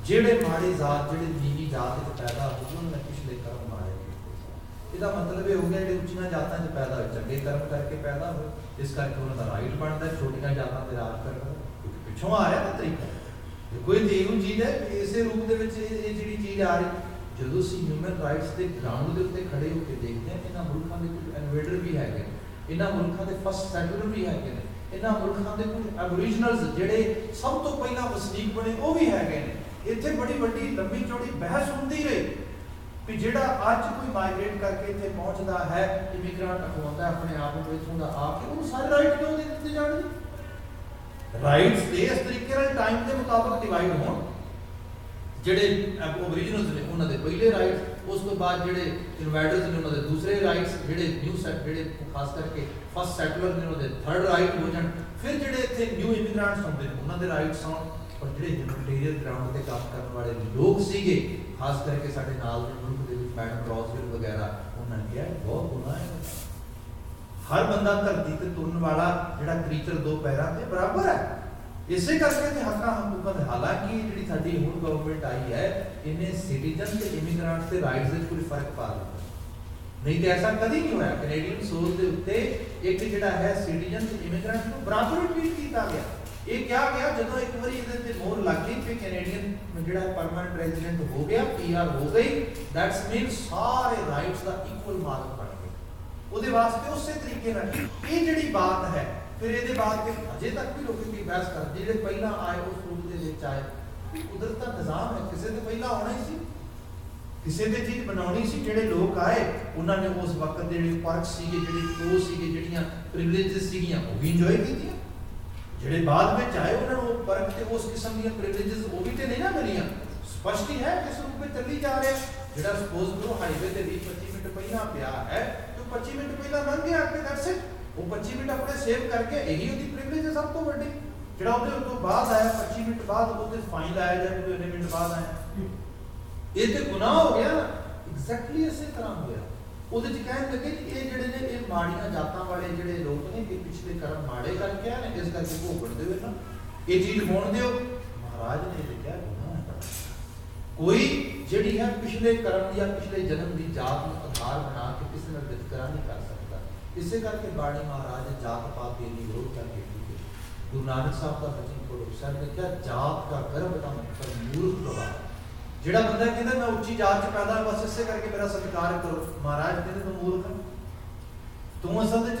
ਜਿਹੜੇ ਮਾੜੀ ਜਾਤ, ਜਿਹੜੇ ਨੀਵੀਂ ਜਾਤ ਵਿੱਚ ਪੈਦਾ ਹੋਏ ਉਹਨਾਂ ਨੇ ਪਿਛਲੇ ਕਰਮ ਮਾੜੇ ਕੀਤੇ। ਇਹਦਾ ਮਤਲਬ ਇਹ ਹੋ ਗਿਆ ਜਿਹੜੇ ਉੱਚੀਆਂ ਜਾਤਾਂ 'ਚ ਪੈਦਾ ਹੋਏ ਚੰਗੇ ਕਰਮ ਕਰਕੇ ਪੈਦਾ ਹੋਏ, ਇਸ ਕਰਕੇ ਉਹਨਾਂ ਦਾ ਰਾਈਟ ਬਣਦਾ ਛੋਟੀਆਂ ਜਾਤਾਂ ਤੇ ਰਾਜ ਕਰਨ, ਕਿਉਂਕਿ ਪਿੱਛੋਂ ਆ ਰਿਹਾ ਨਾ ਤਰੀਕਾ। ਕੋਈ ਦੇਵ ਚੀਜ਼ ਹੈ, ਇਸੇ ਰੂਪ ਦੇ ਵਿੱਚ ਇਹ ਜਿਹੜੀ ਚੀਜ਼ ਆ ਰਹੀ। ਜਦੋਂ ਅਸੀਂ ਹਿਊਮਨ ਰਾਈਟਸ ਦੇ ਗਰਾਊਂਡ ਦੇ ਉੱਤੇ ਖੜੇ ਹੋ ਕੇ ਦੇਖਦੇ ਹਾਂ, ਇਹਨਾਂ ਮੁਲਕਾਂ ਦੇ ਕੁਝ ਇਨਵੇਡਰ ਵੀ ਹੈਗੇ ਨੇ, ਇਹਨਾਂ ਮੁਲਕਾਂ ਦੇ ਫਸਟ ਸੈਟਲਰ ਵੀ ਹੈਗੇ ਨੇ, ਇਹਨਾਂ ਮੁਲਕਾਂ ਦੇ ਕੁਝ ਐਬੋਰੀਜਨਲਸ ਜਿਹੜੇ ਸਭ ਤੋਂ ਪਹਿਲਾਂ ਵਸਨੀਕ ਬਣੇ ਉਹ ਵੀ ਹੈਗੇ ਨੇ। ਇੱਥੇ ਬੜੀ ਵੱਡੀ ਲੰਬੀ ਚੌੜੀ ਬਹਿਸ ਹੁੰਦੀ ਰਹੀ ਕਿ ਜਿਹੜਾ ਅੱਜ ਕੋਈ ਮਾਈਗ੍ਰੇਟ ਕਰਕੇ ਇੱਥੇ ਪਹੁੰਚਦਾ ਹੈ, ਇਮੀਗ੍ਰੈਂਟ ਅਖਵਾਉਂਦਾ ਆਪਣੇ ਆਪ ਨੂੰ ਇੱਥੋਂ ਦਾ ਆ ਕੇ, ਉਹਨੂੰ ਸਾਰੇ ਰਾਈਟ ਕਿਉਂ ਦੇ ਦਿੱਤੇ ਜਾਣਗੇ? ਰਾਈਟਸ ਦੇ ਇਸ ਤਰੀਕੇ ਨਾਲ ਟਾਈਮ ਦੇ ਮੁਤਾਬਕ ਡਿਵਾਈਡ ਹੋਣ। ਜਿਹੜੇ ਐਬੋਰੀਜਨਲਸ ਨੇ ਉਹਨਾਂ ਦੇ ਪਹਿਲੇ ਰਾਈਟਸ, ਉਸ ਤੋਂ ਬਾਅਦ ਜਿਹੜੇ ਇਨਵਾਈਡਰਸ ਨੇ ਉਹਨਾਂ ਦੇ ਦੂਸਰੇ ਰਾਈਟਸ, ਜਿਹੜੇ ਨਿਊ ਸੈਟ ਜਿਹੜੇ ਖਾਸ ਕਰਕੇ ਫਸਟ ਸੈਟਲਰ ਨੇ ਉਹਨਾਂ ਦੇ ਥਰਡ ਰਾਈਟ ਹੋ ਜਾਣ, ਫਿਰ ਜਿਹੜੇ ਇੱਥੇ ਨਿਊ ਇਮੀਗ੍ਰੈਂਟਸ ਹੁੰਦੇ ਨੇ ਉਹਨਾਂ ਦੇ ਰਾਈਟਸ ਹੋਣ। ਔਰ ਜਿਹੜੇ ਹਿਊਮੈਨਿਟੇਰੀਅਨ ਗਰਾਊਂਡ ਤੇ ਕੰਮ ਕਰਨ ਵਾਲੇ ਲੋਕ ਸੀਗੇ, ਖਾਸ ਕਰਕੇ ਸਾਡੇ ਨਾਲ ਦੇ ਮੁਲਕ ਦੇ ਵਿੱਚ ਮੈਡਮ ਰੋਜ਼ਵਿਲ ਵਗੈਰਾ, ਉਹਨਾਂ ਨੇ ਕਿਹਾ ਬਹੁਤ ਗੁਨਾਹ ਹੈ। ਹਰ ਬੰਦਾ ਧਰਤੀ ਤੇ ਤੁਰਨ ਵਾਲਾ ਜਿਹੜਾ ਕ੍ਰੀਚਰ ਦੋ ਪੈਰਾਂ ਤੇ ਬਰਾਬਰ ਹੈ। ਇਸੇ ਕਰਕੇ ਤੇ ਹੱਕਾਂ ਹਕੂਕਤ, ਹਾਲਾਂਕਿ ਜਿਹੜੀ ਸਾਡੀ ਹੁਣ ਗਵਰਨਮੈਂਟ ਆਈ ਹੈ ਇਹਨੇ ਸਿਟੀਜ਼ਨ ਤੇ ਇਮੀਗ੍ਰੈਂਟ ਦੇ ਰਾਈਟਸ ਵਿੱਚ ਕੋਈ ਫਰਕ ਪਾ ਦਿੱਤਾ, ਨਹੀਂ ਤੇ ਐਸਾ ਕਦੀ ਨਹੀਂ ਹੋਇਆ। ਕੈਨੇਡੀਅਨ ਸੋਲ ਦੇ ਉੱਤੇ ਇੱਕ ਜਿਹੜਾ ਹੈ ਸਿਟੀਜ਼ਨ ਤੇ ਇਮੀਗ੍ਰੈਂਟ ਨੂੰ ਬਰਾਬਰ ਟ੍ਰੀਟ ਕੀਤਾ ਗਿਆ। ਇਹ ਕਿਹਾ ਗਿਆ ਜਦੋਂ ਇੱਕ ਵਾਰੀ ਇਹਦੇ ਤੇ ਮੋਹਰ ਲੱਗ ਗਈ ਕਿ ਕੈਨੇਡੀਅਨ ਜਿਹੜਾ ਪਰਮਾਨੈਂਟ ਰੈਜ਼ੀਡੈਂਟ ਹੋ ਗਿਆ, ਪੀਆਰ ਹੋ ਗਈ, ਦੈਟਸ ਮੀਨ ਸਾਰੇ ਰਾਈਟਸ ਦਾ ਇਕੁਅਲ ਮਾਰਕ ਬਣ ਗਿਆ। ਉਹਦੇ ਵਾਸਤੇ ਉਸੇ ਤਰੀਕੇ ਨਾਲ ਇਹ ਜਿਹੜੀ ਬਾਤ ਹੈ, ਫਿਰ ਇਹਦੇ ਬਾਅਦ ਅਜੇ ਤੱਕ ਵੀ ਲੋਕੀ ਕੀ ਬਹਿਸ ਕਰਦੇ, ਜਿਹੜੇ ਪਹਿਲਾਂ ਆਏ ਉਸ ਰੂਪ ਦੇ ਵਿੱਚ ਆਏ, ਕੁਦਰਤ ਦਾ ਨਿਜ਼ਾਮ ਹੈ, ਕਿਸੇ ਦੇ ਪਹਿਲਾਂ ਆਉਣਾ ਹੀ ਸੀ, ਕਿਸੇ ਦੇ ਚੀਜ਼ ਬਣਾਉਣੀ ਸੀ। ਜਿਹੜੇ ਲੋਕ ਆਏ ਉਹਨਾਂ ਨੇ ਉਸ ਵਕਤ ਦੇ ਜਿਹੜੇ ਪਰਕ ਸੀਗੇ, ਜਿਹੜੇ ਉਹ ਸੀਗੇ, ਜਿਹੜੀਆਂ ਪ੍ਰਿਵਿਲੇਜਸ ਸੀਗੀਆਂ ਉਹ ਵੀ ਇੰਜੋਏ ਕੀਤੀਆਂ। ਜਿਹੜੇ ਬਾਅਦ ਵਿੱਚ ਆਏ ਉਹਨਾਂ ਨੂੰ ਪਰਕ ਤੇ ਉਸ ਕਿਸਮ ਦੀਆਂ ਪ੍ਰਿਵਿਲੇਜਸ ਉਹ ਵੀ ਤੇ ਨਹੀਂ ਨਾ ਮਿਲੀਆਂ। ਸਪਸ਼ਟ ਹੀ ਹੈ ਕਿਸ ਰੂਪ ਵਿੱਚ ਚੱਲੀ ਜਾ ਰਿਹਾ। ਜਿਹੜਾ ਸਪੋਜ਼ ਕਰੋ ਹਾਈਵੇ ਤੇ 20-25 ਮਿੰਟ ਪਹਿਲਾਂ ਪਿਆ ਹੈ ਤੇ 25 ਮਿੰਟ ਪਹਿਲਾਂ ਲੰਘ ਗਿਆ ਅੱਗੇ, ਦੈਟਸ ਇਟ। ਉਹ 25 ਮਿੰਟ ਆਪਣੇ ਸੇਵ ਕਰਕੇ, ਇਹੀ ਉਹਦੀ ਪ੍ਰਿਵਿਲੇਜ ਹੈ ਸਭ ਤੋਂ ਵੱਡੀ। ਜਿਹੜਾ ਉਹਦੇ ਤੋਂ ਬਾਅਦ ਆਇਆ 25 ਮਿੰਟ ਬਾਅਦ ਉਹਦੇ ਫਾਈਨ ਲਾਇਆ ਜਾਏ ਕੋਈ ਇੰਨੇ ਮਿੰਟ ਬਾਅਦ ਆਇਆ, ਇਹ ਤੇ ਗੁਨਾਹ ਹੋ ਗਿਆ। ਐਗਜ਼ੈਕਟਲੀ ਇਸੇ ਤਰ੍ਹਾਂ ਹੋਇਆ। ਉਹਦੇ ਚ ਕਹਿਣ ਲੱਗੇ ਕਿ ਇਹ ਜਿਹੜੇ ਨੇ ਇਹ ਮਾੜੀਆਂ ਜਾਤਾਂ ਵਾਲੇ ਜਿਹੜੇ ਲੋਕ ਨੇ ਇਹ ਪਿਛਲੇ ਕਰਮ ਮਾੜੇ ਕਰਕੇ ਆ ਨੇ, ਇਸ ਕਰਕੇ ਭੋਗਣ ਦਿਓ ਨਾ, ਇਹ ਚੀਜ਼ ਹੋਣ ਦਿਓ। ਮਹਾਰਾਜ ਨੇ ਲਿਖਿਆ ਗੁਨਾਹ ਹੈ। ਕੋਈ ਜਿਹੜੀ ਹੈ ਪਿਛਲੇ ਕਰਮ ਦੀ ਜਾਂ ਪਿਛਲੇ ਜਨਮ ਦੀ ਜਾਤ ਨੂੰ ਆਧਾਰ ਬਣਾ ਕੇ ਕਿਸੇ ਨਾਲ ਵਿਤਕਰਾ ਨਹੀਂ ਕਰ ਸਕਦਾ। ਇਸੇ ਕਰਕੇ ਬਾਣੀ ਮਹਾਰਾਜ ਨੇ ਜਾਤ ਪਾਤ ਦੇ ਵਿਰੋਧ ਕਰਕੇ ਕੀਤੀ। ਗੁਰੂ ਨਾਨਕ ਸਾਹਿਬ ਦਾ ਬਚਨ ਕੋਲ ਸਾਹਿਬ ਨੇ ਕਿਹਾ ਜਾਤ ਦਾ ਗਰਭ ਦਾ ਮੂਰਖ ਪ੍ਰਭਾਵ। ਜਿਹੜਾ ਬੰਦਾ ਕਹਿੰਦਾ ਮੈਂ ਉੱਚੀ ਜਾਤ 'ਚ ਪੈਦਾ ਬਸ ਇਸੇ ਕਰਕੇ ਮੇਰਾ ਸਤਿਕਾਰ ਕਰੋ, ਮਹਾਰਾਜ ਕਹਿੰਦੇ ਤੂੰ ਮੂਰਖ, ਤੂੰ ਅਸਲ ਵਿੱਚ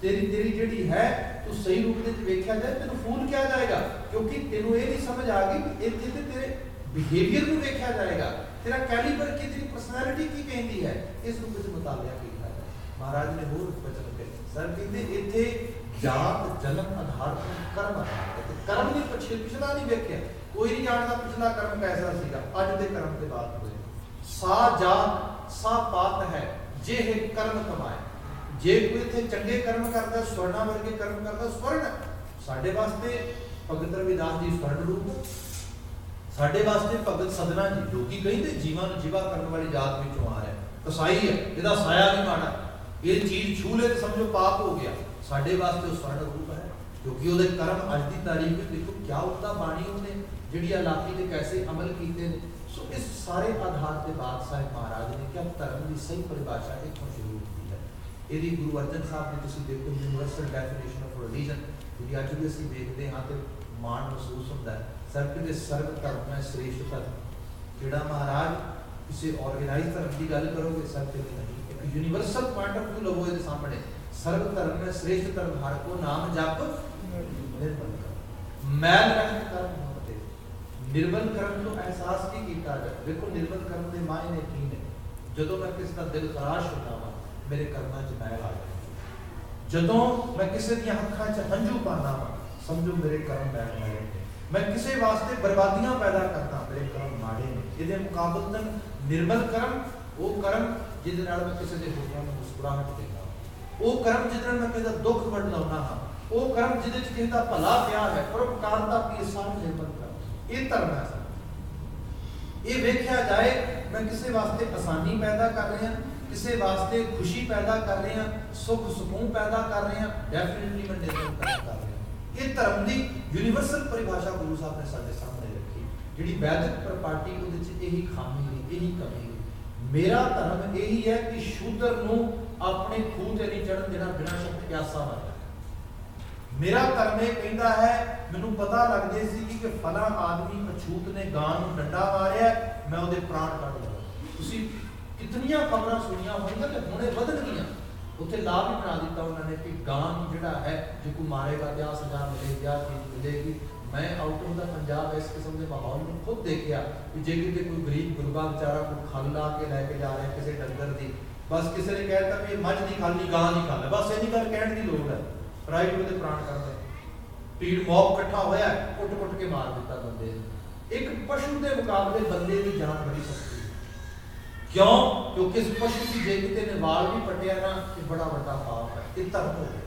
ਤੇਰੀ ਜਿਹੜੀ ਹੈ ਤੂੰ ਸਹੀ ਰੂਪ ਵਿੱਚ ਵੇਖਿਆ ਜਾਏ ਤੈਨੂੰ ਫੂਲ ਕਿਹਾ ਜਾਏਗਾ, ਕਿਉਂਕਿ ਤੈਨੂੰ ਇਹ ਨਹੀਂ ਸਮਝ ਆ ਗਈ ਕਿ ਇੱਥੇ ਤੇ ਤੇਰੇ ਬਿਹੇਵੀਅਰ ਨੂੰ ਵੇਖਿਆ ਜਾਏਗਾ, ਤੇਰਾ ਕੈਲੀਬਰ ਕੀ, ਤੇਰੀ ਪਰਸਨੈਲਿਟੀ ਕੀ ਕਹਿੰਦੀ ਹੈ, ਇਸ ਰੂਪ ਵਿੱਚ ਮੁਤਾਬਿਆ ਕੀਤਾ ਹੈ। ਮਹਾਰਾਜ ਨੇ ਹੋਰ ਬਚਨ ਕਹੇ ਸਰ, ਕਹਿੰਦੇ ਇੱਥੇ ਜਾਤ ਜਨਮ ਆਧਾਰ ਕਰਮ ਆਧਾਰ ਹੈ, ਕਰਮ ਦੀ ਪਿਛਲਾ ਨਹੀਂ ਵੇਖਿਆ, ਕੋਈ ਨਹੀਂ ਜਾਣਦਾ ਪਿਛਲਾ ਕਰਮ ਕੈਸਾ ਸੀਗਾ, ਅੱਜ ਦੇ ਕਰਮ ਦੇ ਬਾਅਦ ਹੋਏ। ਸਾ ਜਾਤ ਸਾ ਪਾਤ ਹੈ ਜੇ ਕਰਮ ਕਮਾਏ, ਜੇ ਕੋਈ ਇੱਥੇ ਚੰਗੇ ਕਰਮ ਕਰਦਾ, ਸਵਰਣਾ ਵਰਗੇ ਕਰਮ ਕਰਦਾ, ਸਵਰਨ ਸਾਡੇ ਵਾਸਤੇ ਭਗਤ ਰਵਿਦਾਸ ਜੀ ਸਵਰਨ ਰੂਪ, ਸਾਡੇ ਵਾਸਤੇ ਭਗਤ ਸਦਨਾ ਜੀ ਜੋ ਕਿ ਕਹਿੰਦੇ ਜੀਵਾਂ ਨੂੰ ਜੀਵਾ ਕਰਨ ਵਾਲੀ ਜਾਤ ਵਿੱਚੋਂ ਆ ਰਿਹਾ, ਕਸਾਈ ਹੈ, ਇਹਦਾ ਸਾਇਆ ਵੀ ਮਾੜਾ, ਇਹ ਚੀਜ਼ ਛੂ ਲੈ ਤੇ ਸਮਝੋ ਪਾਪ ਹੋ ਗਿਆ, ਸਾਡੇ ਵਾਸਤੇ ਉਹ ਸਵਰਨ ਰੂਪ ਹੈ, ਕਿਉਂਕਿ ਉਹਦੇ ਕਰਮ ਅੱਜ ਦੀ ਤਾਰੀਖ ਵਿੱਚ ਦੇਖੋ ਕਿਆ ਉਕਤਾ ਬਾਣੀ ਉਹਨੇ ਜਿਹੜੀ ਇਲਾਕੀ ਦੇ ਕੈਸੇ ਅਮਲ ਕੀਤੇ ਨੇ। ਸੋ ਇਸ ਸਾਰੇ ਆਧਾਰ ਤੇ ਬਾਤ ਸਾਹਿਬ ਮਹਾਰਾਜ ਨੇ ਕਿਹਾ ਧਰਮ ਦੀ ਸਹੀ ਪਰਿਭਾਸ਼ਾ ਇੱਥੋਂ ਸ਼ੁਰੂ ਕੀਤੀ ਹੈ। ਇਹਦੀ ਗੁਰੂ ਅਰਜਨ ਸਾਹਿਬ ਨੇ ਤੁਸੀਂ ਦੇਖੋ ਯੂਨੀਵਰਸਲ ਡੈਫੀਨੇਸ਼ਨ ਆਫ ਰਿਲੀਜਨ ਜਿਹੜੀ ਅੱਜ ਵੀ ਅਸੀਂ ਦੇਖਦੇ ਹਾਂ ਤੇ ਮਾਣ ਮਹਿਸੂਸ ਹੁੰਦਾ ਹੈ, ਸਰਬ ਦੇ ਸਰਬ ਧਰਮ ਹੈ ਸ੍ਰੇਸ਼ਟ ਧਰਮ, ਜਿਹੜਾ ਮਹਾਰਾਜ ਕਿਸੇ ਆਰਗੇਨਾਈਜ਼ ਧਰਮ ਦੀ ਗੱਲ ਕਰੋਗੇ ਸਰਬ ਤੇ ਨਹੀਂ, ਇੱਕ ਯੂਨੀਵਰਸਲ ਪੁਆਇੰਟ ਆਫ ਵਿਊ ਲਵੋ ਇਹਦੇ ਸਾਹਮਣੇ, ਸਰਬ ਧਰਮ ਹੈ ਸ੍ਰੇਸ਼ਟ ਧਰਮ, ਹਰ ਕੋ ਨਾਮ ਜਪ ਨਿਰਮਲ ਕਰ, ਮੈਲ ਰਹਿਤ ਕਰਮ ਹੋਤੇ, ਨਿਰਮਲ ਕਰਨ ਤੋਂ ਅਹਿਸਾਸ ਕੀ ਕੀਤਾ ਜਾਏ। ਦੇਖੋ ਨਿਰਮਲ ਕਰਨ ਦੇ ਮਾਇਨੇ ਕੀ ਨੇ, ਜਦੋਂ ਮੈਂ ਕਿਸੇ ਦਾ ਦਿਲ ਖਰਾਸ਼ ਹੁੰਦਾ ਵਾ ਮੇਰੇ ਕਰਮਾਂ 'ਚ ਮੈਲ ਆ ਜਾਂਦੀ, ਜਦੋਂ ਮੈਂ ਕਿਸੇ ਦੀਆਂ ਅੱਖਾਂ 'ਚ ਹੰਝੂ ਪਾਉਂਦਾ ਵਾ ਸਮਝੋ ਮੇਰੇ ਕਰਮ ਮੈਲ ਮਾੜੇ ਨੇ, ਮੈਂ ਕਿਸੇ ਵਾਸਤੇ ਬਰਬਾਦੀਆਂ ਪੈਦਾ ਕਰਦਾ ਮੇਰੇ ਕਰਮ ਮਾੜੇ ਨੇ। ਇਹਦੇ ਮੁਕਾਬਲਤਨ ਨਿਰਮਲ ਕਰਮ ਉਹ ਕਰਮ ਜਿਹਦੇ ਨਾਲ ਮੈਂ ਕਿਸੇ ਦੇ ਹੋਠਾਂ ਨੂੰ ਮੁਸਕਰਾਹਟ ਦਿੰਦਾ, ਉਹ ਕਰਮ ਜਿਹਦੇ ਨਾਲ ਮੈਂ ਕਿਸੇ ਦਾ ਦੁੱਖ ਵੰਡਾਉਂਦਾ ਹਾਂ, ਉਹ ਕਰਮ ਜਿਹਦੇ 'ਚ ਕਿਸੇ ਦਾ ਭਲਾ ਪਿਆ ਹੈ, ਪਰਉਪਕਾਰ ਦਾ ਵੀ ਸਾਰੇ ਨਿਰਮਲ ਕਰਮ, ਇਹ ਧਰਮ ਹੈ। ਇਹ ਵੇਖਿਆ ਜਾਏ ਮੈਂ ਕਿਸੇ ਵਾਸਤੇ ਆਸਾਨੀ ਪੈਦਾ ਕਰ ਰਿਹਾ, ਕਿਸੇ ਵਾਸਤੇ ਖੁਸ਼ੀ ਪੈਦਾ ਕਰ ਰਹੇ ਹਾਂ, ਸੁੱਖ ਸਕੂਨ ਪੈਦਾ ਕਰ ਰਹੇ ਹਾਂ, ਡੈਫੀਨਿਟਲੀ ਮੈਂ ਨਿਰਮਲ ਕਰਮ ਕਰ ਰਿਹਾ। ਇਹ ਧਰਮ ਦੀ ਯੂਨੀਵਰਸਲ ਪਰਿਭਾਸ਼ਾ ਗੁਰੂ ਸਾਹਿਬ ਨੇ ਸਾਡੇ ਸਾਹਮਣੇ ਰੱਖੀ, ਜਿਹੜੀ ਵੈਦਿਕ ਪ੍ਰਪਾਰਟੀ ਉਹਦੇ 'ਚ ਇਹੀ ਖਾਮੀ ਨਹੀਂ, ਇਹੀ ਕਮੀ ਨਹੀਂ। ਮੇਰਾ ਧਰਮ ਇਹੀ ਹੈ ਕਿ ਸ਼ੂਦਰ ਨੂੰ ਆਪਣੇ ਖੂਹ ਤੇ ਨਹੀਂ ਚੜ੍ਹਨ ਦੇਣਾ ਬਿਨਾਂ ਸ਼ੱਕ ਪਿਆਸਾ ਵਰਗਾ। ਮੇਰਾ ਧਰਮ ਇਹ ਕਹਿੰਦਾ ਹੈ, ਮੈਨੂੰ ਪਤਾ ਲੱਗ ਜੇ ਸੀ ਕਿ ਫਲਾਂ ਆਦਮੀ ਅਛੂਤ ਨੇ ਗਾਂ ਨੂੰ ਡੰਡਾ ਮਾਰਿਆ, ਮੈਂ ਉਹਦੇ ਪ੍ਰਾਣ ਕੱਢ ਲਵਾਂ। ਤੁਸੀਂ ਕਿਤਨੀਆਂ ਖਬਰਾਂ ਸੁਣੀਆਂ ਹੋਣਗੀਆਂ ਤੇ ਹੁਣੇ ਵਧਣਗੀਆਂ, ਉੱਥੇ ਲਾਭ ਵੀ ਬਣਾ ਦਿੱਤਾ ਉਹਨਾਂ ਨੇ ਕਿ ਗਾਂ ਨੂੰ ਜਿਹੜਾ ਹੈ ਜੇ ਕੋਈ ਮਾਰੇਗਾ ਤੇ ਸਜ਼ਾ ਮਿਲੇਗੀ, ਚੀਜ਼ ਮਿਲੇਗੀ। ਮੈਂ ਆਊਟ ਆਫ ਦਾ ਪੰਜਾਬ ਇਸ ਕਿਸਮ ਦੇ ਮਾਹੌਲ ਨੂੰ ਖੁਦ ਦੇਖਿਆ ਕਿ ਜੇ ਕਿਤੇ ਕੋਈ ਗਰੀਬ ਗੁਰਬਾ ਵਿਚਾਰਾ ਕੋਈ ਖਲ ਲਾ ਕੇ ਲੈ ਕੇ ਜਾ ਰਿਹਾ ਕਿਸੇ ਡੰਗਰ ਦੀ, ਬਸ ਕਿਸੇ ਨੇ ਕਹਿ ਦਿੱਤਾ ਵੀ ਇਹ ਮੱਝ ਦੀ ਖਾਲੀ ਗਾਂ ਦੀ ਖਾਲ ਹੈ, ਬਸ ਇੰਨੀ ਗੱਲ ਕਹਿਣ ਦੀ ਲੋੜ ਹੈ, ਰਾਈਟ ਉਹਦੇ ਪ੍ਰਾਣ ਕਰਦੇ। ਭੀੜ ਮੌਬ ਇਕੱਠਾ ਹੋਇਆ, ਕੁੱਟ-ਕੁੱਟ ਕੇ ਮਾਰ ਦਿੱਤਾ ਬੰਦੇ ਨੇ। ਇੱਕ ਪਸ਼ੂ ਦੇ ਮੁਕਾਬਲੇ ਬੰਦੇ ਦੀ ਜਾਨ ਬੜੀ ਸਸਤੀ, ਕਿਉਂ? ਕਿਉਂਕਿ ਇਸ ਪਸ਼ੂ ਦੀ ਜੇ ਕਿਤੇ ਨੇ ਵਾਲ ਵੀ ਪਟਿਆ ਨਾ ਇਹ ਬੜਾ ਵੱਡਾ ਪਾਪ ਹੈ, ਇਹ ਧਰਮ ਹੋ ਗਿਆ।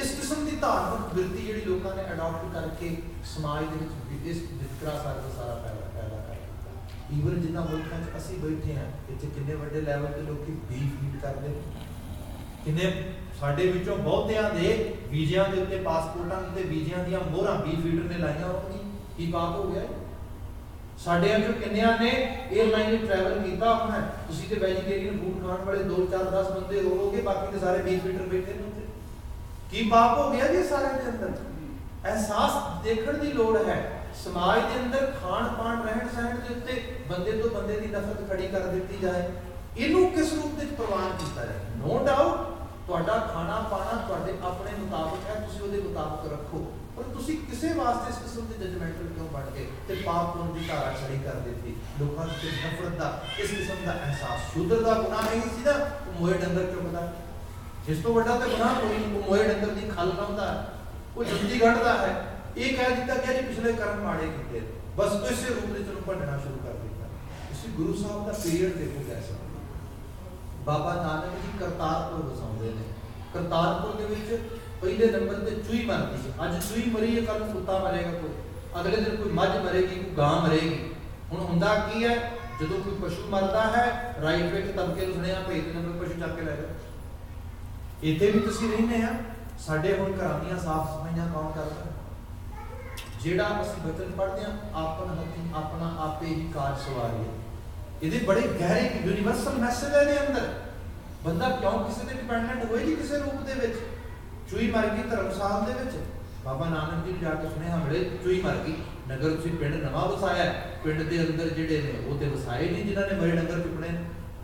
ਇਸ ਕਿਸਮ ਦੀ ਧਾਰਮਿਕ ਬਿਰਤੀ ਜਿਹੜੀ ਲੋਕਾਂ ਨੇ ਅਡਾਪਟ ਕਰਕੇ ਸਮਾਜ ਦੇ ਵਿੱਚ ਇਸ ਵਿਤਕਰਾ ਸਾਰਾ ਪੈਦਾ ਕਰ ਦਿੱਤਾ। ਈਵਨ ਜਿਨ੍ਹਾਂ ਮੁਲਕਾਂ 'ਚ ਅਸੀਂ ਬੈਠੇ ਹਾਂ ਇੱਥੇ ਕਿੰਨੇ ਵੱਡੇ ਲੈਵਲ ਤੇ ਲੋਕੀ ਬੀਫ ਈਟ ਕਰਦੇ, ਕਿੰਨੇ ਸਾਡੇ ਵਿੱਚੋਂ ਬਹੁਤਿਆਂ ਦੇ ਵੀਜ਼ਿਆਂ ਦੇ ਉੱਤੇ ਪਾਸਪੋਰਟਾਂ ਦੇ ਵੀਜ਼ਿਆਂ ਦੀਆਂ ਮੋਹਰਾਂ ਬੀਫ ਈਟਰ ਨੇ ਲਾਈਆਂ ਹੋਣਗੀਆਂ, ਕੀ ਪਾਪ ਹੋ ਗਿਆ? ਸਾਡੇ ਅੰਦਰ ਕਿੰਨਿਆਂ ਨੇ 에ਅਰਲਾਈਨ ਵਿੱਚ ਟਰੈਵਲ ਕੀਤਾ ਹੋਣਾ, ਤੁਸੀਂ ਤੇ ਵੈਜੀਟੇਰੀਅਨ ਫੂਡ ਖਾਣ ਵਾਲੇ 2 4 10 ਬੰਦੇ ਹੋਵੋਗੇ, ਬਾਕੀ ਦੇ ਸਾਰੇ ਬੀਫ ਈਟਰ ਬੈਠੇ ਨੇ ਉੱਥੇ, ਕੀ ਪਾਪ ਹੋ ਗਿਆ ਜੀ ਸਾਰਿਆਂ ਦੇ ਅੰਦਰ? ਅਹਿਸਾਸ ਦੇਖਣ ਦੀ ਲੋੜ ਹੈ। ਸਮਾਜ ਦੇ ਅੰਦਰ ਖਾਣ ਪਾਣ ਰਹਿਣ ਸਹਿਣ ਦੇ ਉੱਤੇ ਬੰਦੇ ਤੋਂ ਬੰਦੇ ਦੀ ਨਫ਼ਰਤ ਖੜੀ ਕਰ ਦਿੱਤੀ ਜਾਏ, ਇਹਨੂੰ ਕਿਸ ਰੂਪ ਵਿੱਚ ਪ੍ਰਵਾਨ ਕੀਤਾ ਜਾਏ? ਨੋ ਡਾਊਟ ਤੁਹਾਡਾ ਖਾਣਾ ਪਾਣਾ ਤੁਹਾਡੇ ਆਪਣੇ ਮੁਤਾਬਕ ਹੈ, ਤੁਸੀਂ ਉਹਦੇ ਮੁਤਾਬਕ ਰੱਖੋ, ਪਰ ਤੁਸੀਂ ਕਿਸੇ ਵਾਸਤੇ ਇਸ ਕਿਸਮ ਦੇ ਜਜਮੈਂਟਲ ਕਿਉਂ ਬਣ ਕੇ ਤੇ ਪਾਪ ਪੁੰਨ ਦੀ ਧਾਰਾ ਛੜੀ ਕਰ ਦਿੱਤੀ? ਲੋਕਾਂ ਦੇ ਨਫ਼ਰਤ ਦਾ ਇਸ ਕਿਸਮ ਦਾ ਅਹਿਸਾਸ। ਸ਼ੂਦਰ ਦਾ ਗੁਨਾਹ ਨਹੀਂ ਸੀ ਨਾ ਉਹ ਮੋਏ ਡੰਗਰ ਚੁੱਕਦਾ, ਜਿਸ ਤੋਂ ਵੱਡਾ ਤਾਂ ਗੁਨਾਹ ਕੋਈ ਨਹੀਂ। ਉਹ ਮੋਏ ਡੰਗਰ ਦੀ ਖਲ ਲਾਉਂਦਾ, ਉਹ ਜੰਦੀ ਕੱਢਦਾ ਹੈ, ਇਹ ਕਹਿ ਦਿੱਤਾ ਕਿ ਜੀ ਪਿਛਲੇ ਕਰਮ ਮਾੜੇ ਕੀਤੇ, ਬਸ ਇਸੇ ਰੂਪ ਵਿੱਚ ਉਹਨੂੰ ਭੰਡਣਾ ਸ਼ੁਰੂ ਕਰ ਦਿੱਤਾ। ਤੁਸੀਂ ਗੁਰੂ ਸਾਹਿਬ ਦਾ ਪੀਰੀਅਡ ਦੇਖੋ ਕੈਸਾ। ਬਾਬਾ ਨਾਨਕ ਜੀ ਕਰਤਾਰਪੁਰ ਵਸਾਉਂਦੇ ਨੇ, ਕਰਤਾਰਪੁਰ ਦੇ ਵਿੱਚ ਪਹਿਲੇ ਨੰਬਰ ਤੇ ਚੂਹੀ ਮਰਦੀ ਹੈ। ਅੱਜ ਚੂਹੀ ਮਰੀ ਹੈ, ਕੱਲ ਨੂੰ ਕੁੱਤਾ ਮਰੇਗਾ, ਕੋਈ ਅਗਲੇ ਦਿਨ ਕੋਈ ਮੱਝ ਮਰੇਗੀ, ਕੋਈ ਗਾਂ ਮਰੇਗੀ। ਹੁਣ ਹੁੰਦਾ ਕੀ ਹੈ, ਜਦੋਂ ਕੋਈ ਪਸ਼ੂ ਮਰਦਾ ਹੈ ਰਾਈਟ ਵਿੱਚ ਤਬਕੇ ਨੂੰ ਸੁਣਿਆ ਭੇਜ ਨੰਬਰ ਪਸ਼ੂ ਚੱਕ ਕੇ ਲੈ ਜਾਓ। ਇੱਥੇ ਵੀ ਤੁਸੀਂ ਰਹਿੰਦੇ ਆ, ਸਾਡੇ ਹੁਣ ਘਰਾਂ ਦੀਆਂ ਸਾਫ਼ ਸਫਾਈਆਂ ਕੌਣ ਕਰਦਾ? ਜਿਹੜਾ ਅਸੀਂ ਬਚਨ ਪੜ੍ਹਦੇ ਹਾਂ, ਆਪਨ ਹੱਥੀਂ ਆਪਣਾ ਆਪੇ ਹੀ ਕਾਜ ਸਵਾਰੀਏ, ਇਹਦੇ ਬੜੇ ਗਹਿਰੇ ਯੂਨੀਵਰਸਲ ਮੈਸੇਜ ਹੈ ਦੇ ਅੰਦਰ। ਬੰਦਾ ਕਿਉਂ ਕਿਸੇ ਤੇ ਡਿਪੈਂਡੈਂਟ ਹੋਏ ਜੀ ਕਿਸੇ ਰੂਪ ਦੇ ਵਿੱਚ? ਚੂਹੀ ਮਰ ਗਈ ਧਰਮਸਾਲ ਦੇ ਵਿੱਚ, बाबा नानक जी जाके सुने मिले चूई मर गई नगर तुसीं पिंड नवां वसाया पिंड के अंदर जिहड़े ने वो तो वसाए नहीं जिन्होंने मरे डंगर चुकने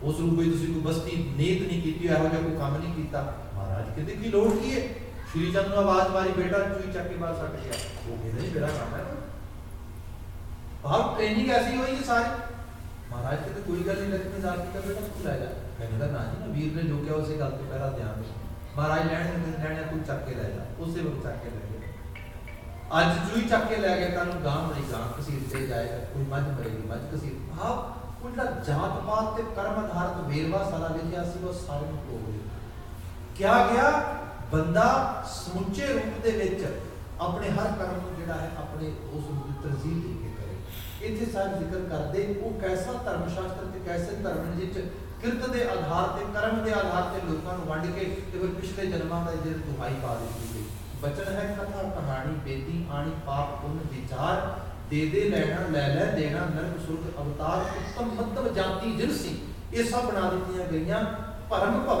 उस रूप में तुसीं कोई बस्ती नीत नहीं की इहो जिहा कोई काम नहीं किया महाराज कहते की लोड़ की है श्री चंद ने आवाज मारी बेटा चूई चक के बाहर सट गया वो कहते नहीं मेरा काम है भाव ट्रेनिंग ऐसी हुई है सारी महाराज कहते कोई गल नहीं लक्ष्मीदास जी का बेटा तू लै जा कहने ना जी ना वीर ने जो किया उसे गल तो पहला ध्यान दे महाराज लैने तू चक के लै जा उसे वक्त चक के लै गया अज चूई चक के लै गया कल गां मरी गां घसीटते जाएगा कोई मझ मरेगी मझ घसीट भाव उनका जात पात ते कर्म आधारित वेरवा सारा लिखिया सी वो सारे को हो गया क्या गया बंदा समुचे रूप दे विच अपने हर कर्म को जिहड़ा है अपने उस रूप दी तरजीह दे के करे इत्थे सारा जिक्र करदे वो कैसा धर्म शास्त्र ते कैसे धर्म जिच किरत दे आधार ते कर्म दे आधार ते लोकां नूं वंड के ते फिर पिछले जन्मां दा जिहड़ी दुहाई पा दित्ती गई बचन है कथा कहानी बेदी आनी पाप पुण्य विचार दे लेना लै लै देना नरक सुरग अवतार उत्तम मध्यम जाति जिनसी ये सब बना दित्तियां गईयां भरम भवै